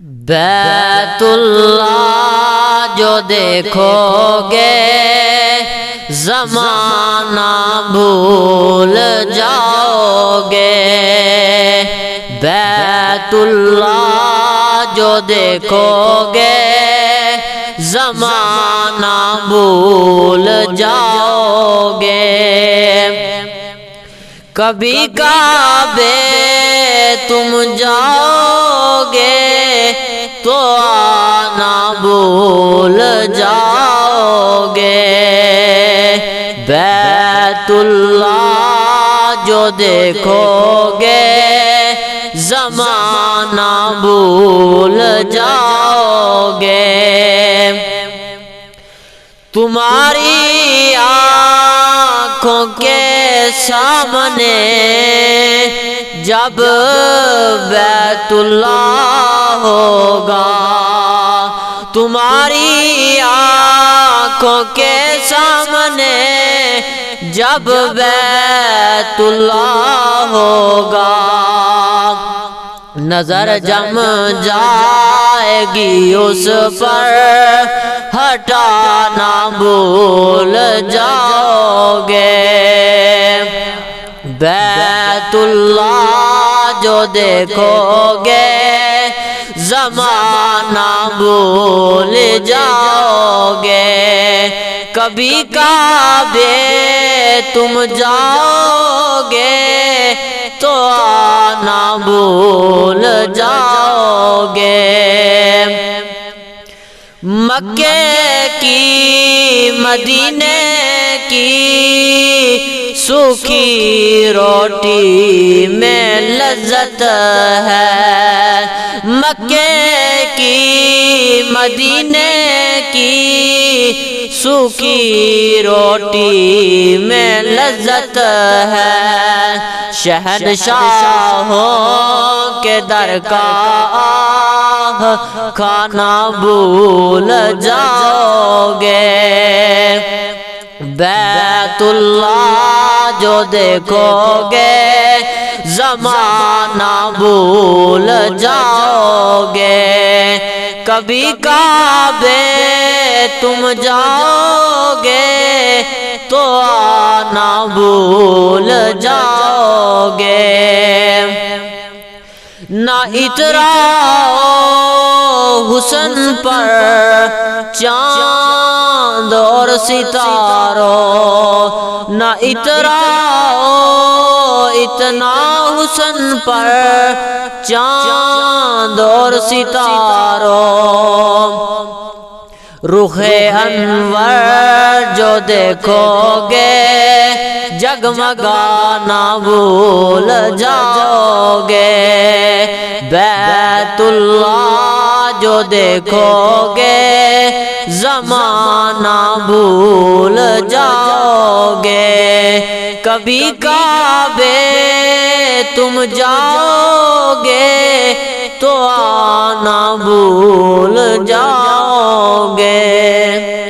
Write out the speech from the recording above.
بیت اللہ جو دیکھو گے زمانہ بھول جاؤ گے، بیت اللہ جو دیکھو گے زمانہ بھول جاؤ گے، کبھی کعبے تم جاؤ گے تو آنا بھول جاؤ گے، بیت اللہ جو دیکھو گے زمانہ بھول جاؤ گے، تمہاری آنکھوں کے سامنے جب بیت اللہ ہوگا، تمہاری آنکھوں کے سامنے جب بیت اللہ ہوگا، نظر جم جائے گی اس پر ہٹانا بھول جاؤ گے، بیت اللہ جو دیکھو گے زمانہ بھول جاؤ گے، کبھی کعبے تم جاؤ گے تو آنا بھول جاؤ گے، مکے کی مدینے کی سوکھی روٹی میں لذت ہے، مکے کی مدینے کی سوکھی روٹی میں لذت ہے، شہنشاہوں کے در کا کھانا بھول جاؤ گے، بیت اللہ جو دیکھو گے زمانہ بھول جاؤ گے، کبھی کعبے تم جاؤ گے تو آنا بھول جاؤ گے، نہ اتراؤ حسن پر چاند اور ستاروں، نہ اتراؤ اتنا حسن پر چاند اور ستاروں، رخ انور جو دیکھو گے جگمگانا بھول جاؤ گے، بیت اللہ جو دیکھو گے زمانہ بھول جاؤ گے، کبھی کعبے تم جاؤ گے تو آنا بھول جاؤ گے۔